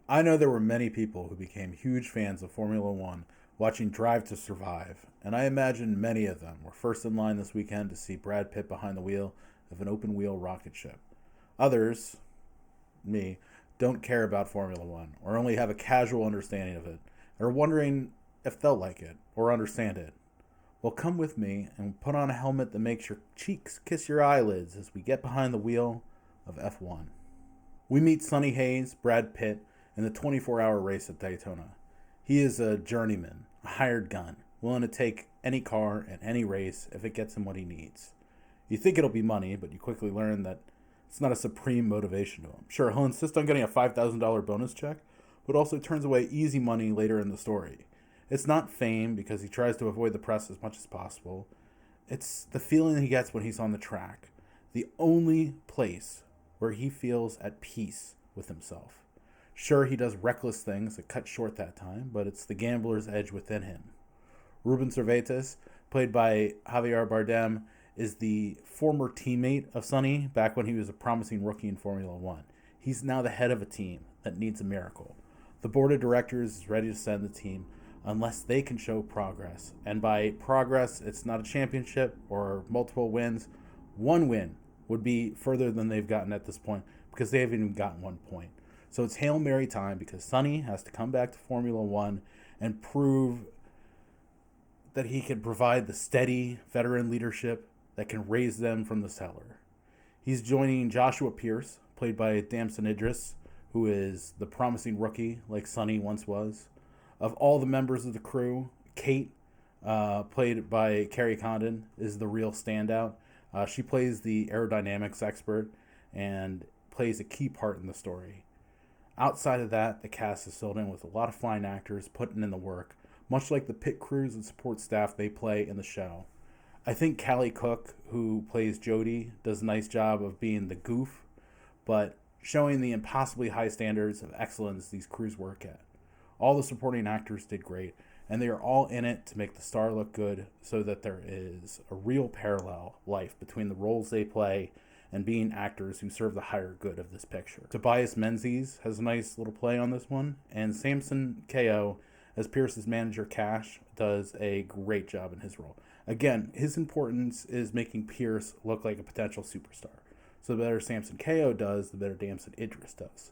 I know there were many people who became huge fans of Formula One watching Drive to Survive, and I imagine many of them were first in line this weekend to see Brad Pitt behind the wheel of an open wheel rocket ship. Others, me, don't care about Formula One or only have a casual understanding of it, and are wondering if they'll like it or understand it. Well, come with me and put on a helmet that makes your cheeks kiss your eyelids as we get behind the wheel of F1. We meet Sonny Hayes, Brad Pitt, in the 24-hour race at Daytona. He is a journeyman, a hired gun, willing to take any car at any race if it gets him what he needs. You think it'll be money, but you quickly learn that it's not a supreme motivation to him. Sure, he'll insist on getting a $5,000 bonus check, but also turns away easy money later in the story. It's not fame because he tries to avoid the press as much as possible. It's the feeling he gets when he's on the track, the only place where he feels at peace with himself. Sure, he does reckless things that cut short that time, but it's the gambler's edge within him. Ruben Cervantes, played by Javier Bardem, is the former teammate of Sonny back when he was a promising rookie in Formula One. He's now the head of a team that needs a miracle. The board of directors is ready to send the team unless they can show progress. And by progress, it's not a championship or multiple wins. One win would be further than they've gotten at this point because they haven't even gotten 1 point. So it's Hail Mary time because Sonny has to come back to Formula One and prove that he can provide the steady veteran leadership that can raise them from the cellar. He's joining Joshua Pierce, played by Damson Idris, who is the promising rookie like Sonny once was. Of all the members of the crew, Kate, played by Kerry Condon, is the real standout. She plays the aerodynamics expert and plays a key part in the story. Outside of that, the cast is filled in with a lot of fine actors putting in the work, much like the pit crews and support staff they play in the show. I think Callie Cook, who plays Jody, does a nice job of being the goof, but showing the impossibly high standards of excellence these crews work at. All the supporting actors did great, and they are all in it to make the star look good so that there is a real parallel life between the roles they play and being actors who serve the higher good of this picture. Tobias Menzies has a nice little play on this one, and Samson Ko, as Pierce's manager Cash, does a great job in his role. Again, his importance is making Pierce look like a potential superstar. So the better Samson Ko does, the better Damson Idris does.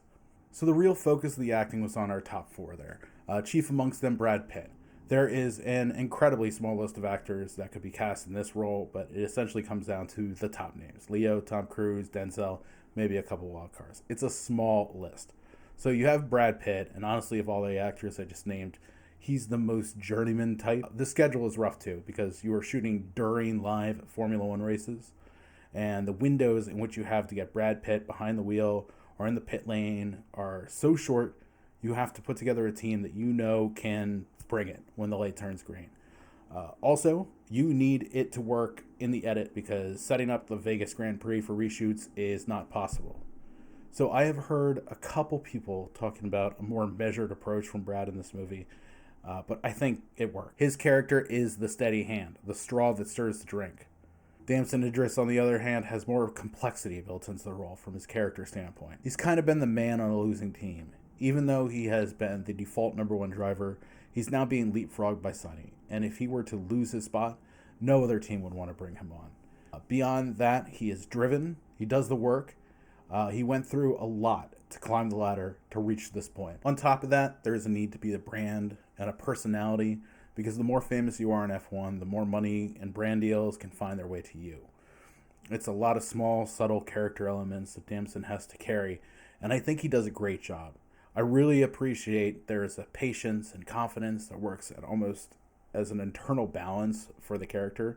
So the real focus of the acting was on our top four there. Chief amongst them, Brad Pitt. There is an incredibly small list of actors that could be cast in this role, but it essentially comes down to the top names. Leo, Tom Cruise, Denzel, maybe a couple wild cards. It's a small list. So you have Brad Pitt, and honestly, of all the actors I just named, he's the most journeyman type. The schedule is rough too, because you are shooting during live Formula One races, and the windows in which you have to get Brad Pitt behind the wheel or in the pit lane are so short, you have to put together a team that you know can bring it when the light turns green. Also, you need it to work in the edit because setting up the Vegas Grand Prix for reshoots is not possible. So I have heard a couple people talking about a more measured approach from Brad in this movie, but I think it worked. His character is the steady hand, the straw that stirs the drink. Damson Idris, on the other hand, has more complexity built into the role from his character standpoint. He's kind of been the man on a losing team. Even though he has been the default number one driver, he's now being leapfrogged by Sonny. And if he were to lose his spot, no other team would want to bring him on. Beyond that, he is driven. He does the work. He went through a lot to climb the ladder to reach this point. On top of that, there is a need to be a brand and a personality, because the more famous you are in F1, the more money and brand deals can find their way to you. It's a lot of small, subtle character elements that Damson has to carry, and I think he does a great job. I really appreciate there's a patience and confidence that works at almost as an internal balance for the character,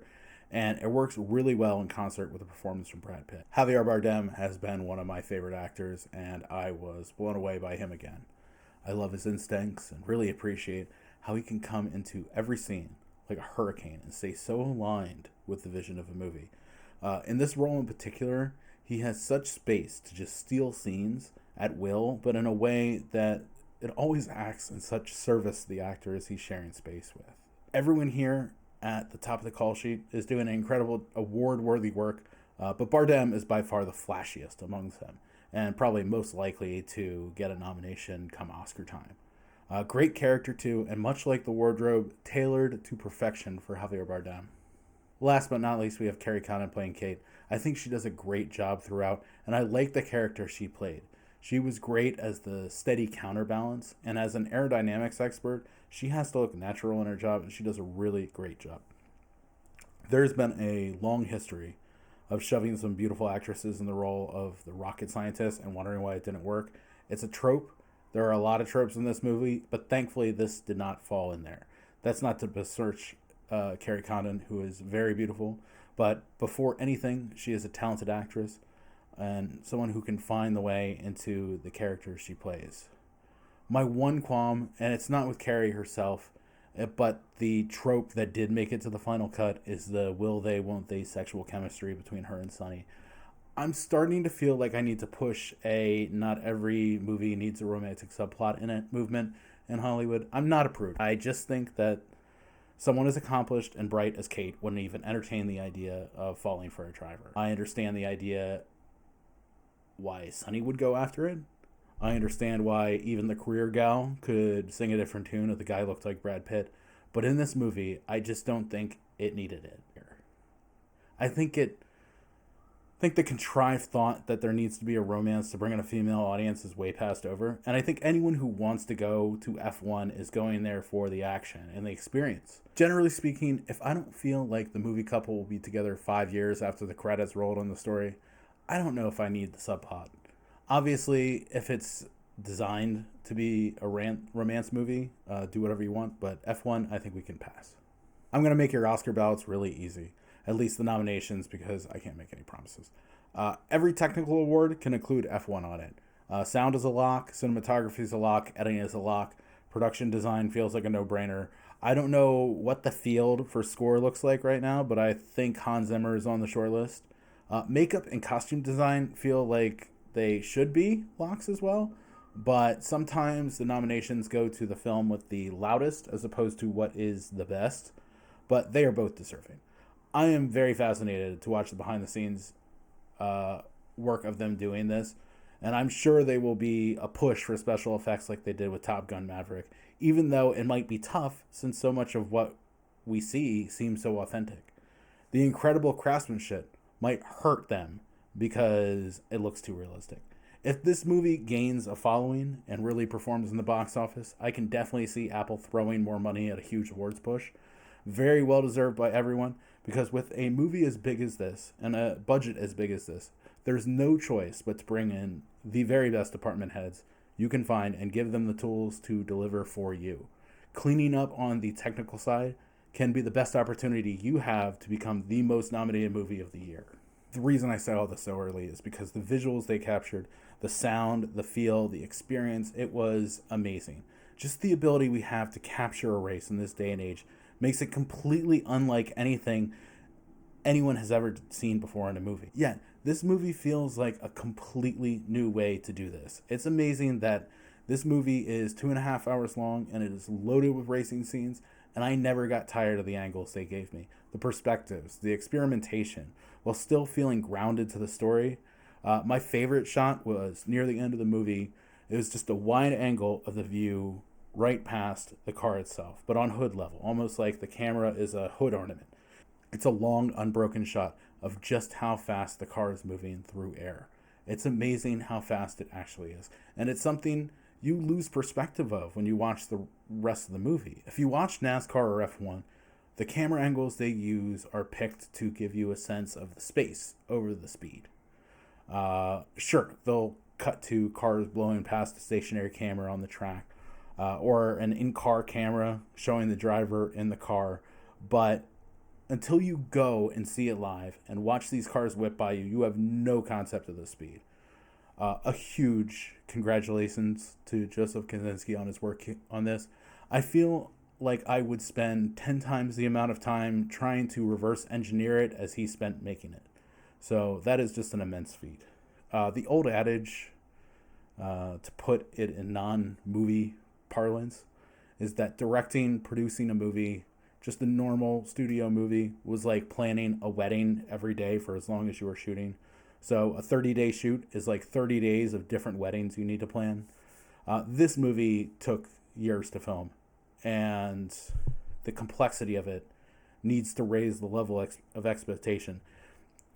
and it works really well in concert with the performance from Brad Pitt. Javier Bardem has been one of my favorite actors, and I was blown away by him again. I love his instincts and really appreciate how he can come into every scene like a hurricane and stay so aligned with the vision of a movie. In this role in particular, he has such space to just steal scenes at will, but in a way that it always acts in such service to the actors he's sharing space with. Everyone here at the top of the call sheet is doing incredible award-worthy work, but Bardem is by far the flashiest amongst them. and probably most likely to get a nomination come Oscar time. Great character too, and much like the wardrobe, tailored to perfection for Javier Bardem. Last but not least, we have Kerry Condon playing Kate. I think she does a great job throughout, and I like the character she played. She was great as the steady counterbalance, and as an aerodynamics expert, she has to look natural in her job, and she does a really great job. There's been a long history of shoving some beautiful actresses in the role of the rocket scientist and wondering why it didn't work. It's a trope. There are a lot of tropes in this movie, but thankfully this did not fall in there. That's not to besmirch Kerry Condon, who is very beautiful, but before anything, she is a talented actress and someone who can find the way into the character she plays. My one qualm, and it's not with Kerry herself, but the trope that did make it to the final cut, is the will they, won't they sexual chemistry between her and Sonny. I'm starting to feel like I need to push a not every movie needs a romantic subplot in it movement in Hollywood. I'm not a prude. I just think that someone as accomplished and bright as Kate wouldn't even entertain the idea of falling for a driver. I understand the idea why Sonny would go after it. I understand why even the career gal could sing a different tune if the guy looked like Brad Pitt. But in this movie, I just don't think it needed it. I think the contrived thought that there needs to be a romance to bring in a female audience is way past over. And I think anyone who wants to go to F1 is going there for the action and the experience. Generally speaking, if I don't feel like the movie couple will be together 5 years after the credits rolled on the story, I don't know if I need the subplot. Obviously, if it's designed to be a romance movie, do whatever you want. But F1, I think we can pass. I'm going to make your Oscar ballots really easy. At least the nominations, because I can't make any promises. Every technical award can include F1 on it. Sound is a lock, cinematography is a lock, editing is a lock, production design feels like a no-brainer. I don't know what the field for score looks like right now, but I think Hans Zimmer is on the short list. Makeup and costume design feel like they should be locks as well, but sometimes the nominations go to the film with the loudest as opposed to what is the best, but they are both deserving. I am very fascinated to watch the behind-the-scenes work of them doing this, and I'm sure they will be a push for special effects like they did with Top Gun Maverick, even though it might be tough since so much of what we see seems so authentic. The incredible craftsmanship might hurt them because it looks too realistic. If this movie gains a following and really performs in the box office, I can definitely see Apple throwing more money at a huge awards push. Very well deserved by everyone, because with a movie as big as this and a budget as big as this, there's no choice but to bring in the very best department heads you can find and give them the tools to deliver for you. Cleaning up on the technical side can be the best opportunity you have to become the most nominated movie of the year. The reason I said all this so early is because the visuals they captured, the sound, the feel, the experience, it was amazing. Just the ability we have to capture a race in this day and age makes it completely unlike anything anyone has ever seen before in a movie. Yet, this movie feels like a completely new way to do this. It's amazing that this movie is 2.5 hours long and it is loaded with racing scenes, and I never got tired of the angles they gave me, the perspectives, the experimentation, while still feeling grounded to the story. My favorite shot was near the end of the movie. It was just a wide angle of the view right past the car itself, but on hood level, almost like the camera is a hood ornament. It's a long, unbroken shot of just how fast the car is moving through air. It's amazing how fast it actually is, and it's something you lose perspective of when you watch the rest of the movie. If you watch NASCAR or F1, the camera angles they use are picked to give you a sense of the space over the speed. Sure, they'll cut to cars blowing past a stationary camera on the track, or an in-car camera showing the driver in the car. But until you go and see it live and watch these cars whip by you, you have no concept of the speed. A huge congratulations to Joseph Kosinski on his work on this. I feel like I would spend 10 times the amount of time trying to reverse engineer it as he spent making it. So that is just an immense feat. The old adage, to put it in non-movie parlance, is that producing a movie, just a normal studio movie, was like planning a wedding every day for as long as you were shooting. So a 30-day shoot is like 30 days of different weddings you need to plan. This movie took years to film, and the complexity of it needs to raise the level of expectation.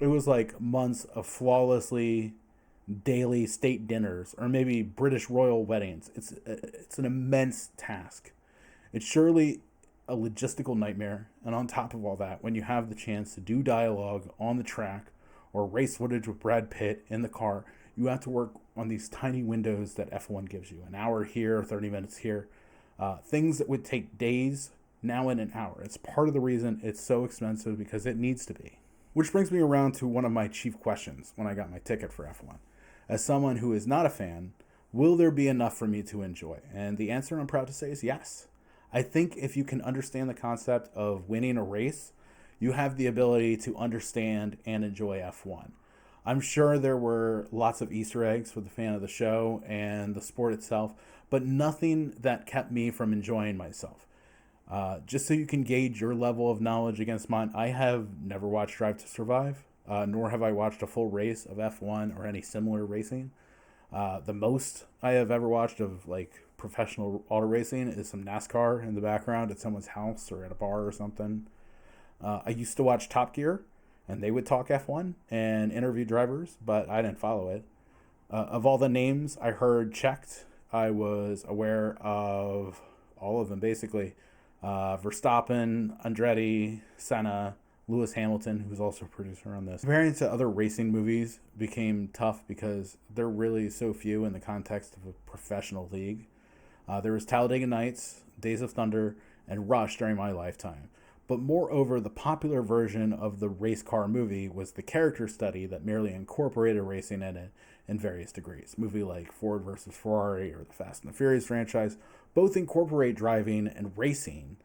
It was like months of flawlessly daily state dinners, or maybe British royal weddings. It's an immense task. It's surely a logistical nightmare, and on top of all that, when you have the chance to do dialogue on the track or race footage with Brad Pitt in the car, you have to work on these tiny windows that F1 gives you. An hour here, 30 minutes here. Things that would take days, now in an hour. It's part of the reason it's so expensive, because it needs to be. Which brings me around to one of my chief questions when I got my ticket for F1. As someone who is not a fan, will there be enough for me to enjoy? And the answer, I'm proud to say, is yes. I think if you can understand the concept of winning a race, you have the ability to understand and enjoy F1. I'm sure there were lots of Easter eggs for the fan of the show and the sport itself, but nothing that kept me from enjoying myself. Just so you can gauge your level of knowledge against mine, I have never watched Drive to Survive, nor have I watched a full race of F1 or any similar racing. The most I have ever watched of like professional auto racing is some NASCAR in the background at someone's house or at a bar or something. I used to watch Top Gear, and they would talk F1 and interview drivers, but I didn't follow it. Of all the names I heard checked, I was aware of all of them, basically. Verstappen, Andretti, Senna, Lewis Hamilton, who's also a producer on this. Comparing to other racing movies became tough because they're really so few in the context of a professional league. There was Talladega Nights, Days of Thunder, and Rush during my lifetime. But moreover, the popular version of the race car movie was the character study that merely incorporated racing in it in various degrees. A movie like Ford versus Ferrari or the Fast and the Furious franchise both incorporate driving and racing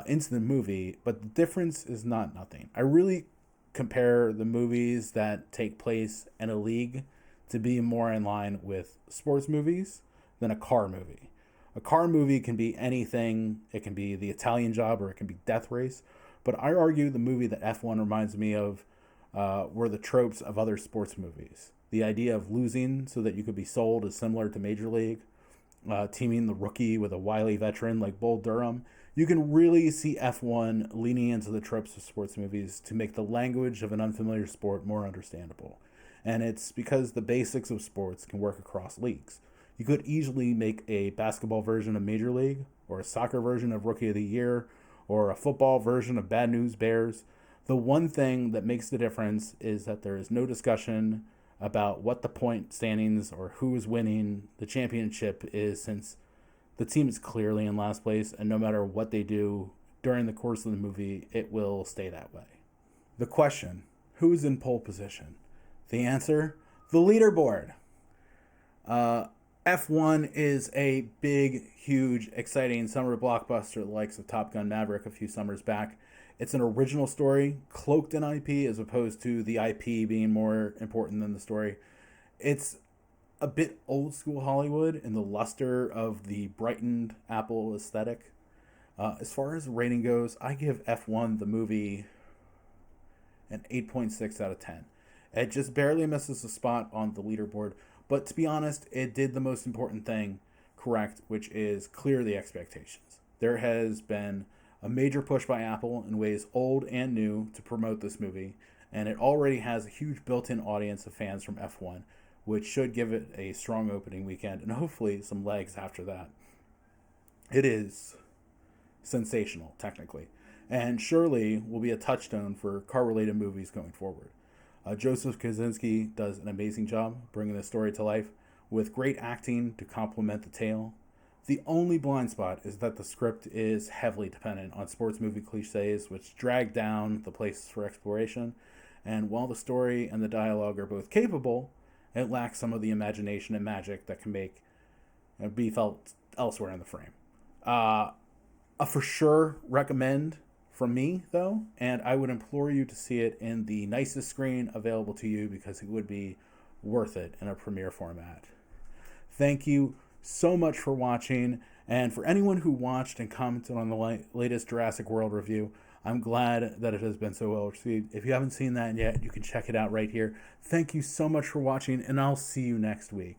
into the movie, but the difference is not nothing. I really compare the movies that take place in a league to be more in line with sports movies than a car movie. A car movie can be anything. It can be The Italian Job, or it can be Death Race. But I argue the movie that F1 reminds me of were the tropes of other sports movies. The idea of losing so that you could be sold is similar to Major League. Teaming the rookie with a wily veteran like Bull Durham. You can really see F1 leaning into the tropes of sports movies to make the language of an unfamiliar sport more understandable. And it's because the basics of sports can work across leagues. You could easily make a basketball version of Major League, or a soccer version of Rookie of the Year, or a football version of Bad News Bears. The one thing that makes the difference is that there is no discussion about what the point standings or who is winning the championship is, since the team is clearly in last place, and no matter what they do during the course of the movie, it will stay that way. The question, who's in pole position? The answer, the leaderboard. F1 is a big, huge, exciting summer blockbuster, the likes of Top Gun Maverick a few summers back. It's an original story, cloaked in IP, as opposed to the IP being more important than the story. It's a bit old school Hollywood in the luster of the brightened Apple aesthetic. As far as rating goes, I give F1 the movie an 8.6 out of 10. It just barely misses a spot on the leaderboard. But to be honest, it did the most important thing correct, which is clear the expectations. There has been a major push by Apple in ways old and new to promote this movie, and it already has a huge built-in audience of fans from F1, which should give it a strong opening weekend and hopefully some legs after that. It is sensational, technically, and surely will be a touchstone for car-related movies going forward. Joseph Kosinski does an amazing job bringing the story to life with great acting to complement the tale. The only blind spot is that the script is heavily dependent on sports movie cliches, which drag down the places for exploration. And while the story and the dialogue are both capable, it lacks some of the imagination and magic that can be felt elsewhere in the frame. A for sure recommend from me, though, and I would implore you to see it in the nicest screen available to you, because it would be worth it in a premiere format. Thank you so much for watching, and for anyone who watched and commented on the latest Jurassic World review, I'm glad that it has been so well received. If you haven't seen that yet, you can check it out right here. Thank you so much for watching, and I'll see you next week.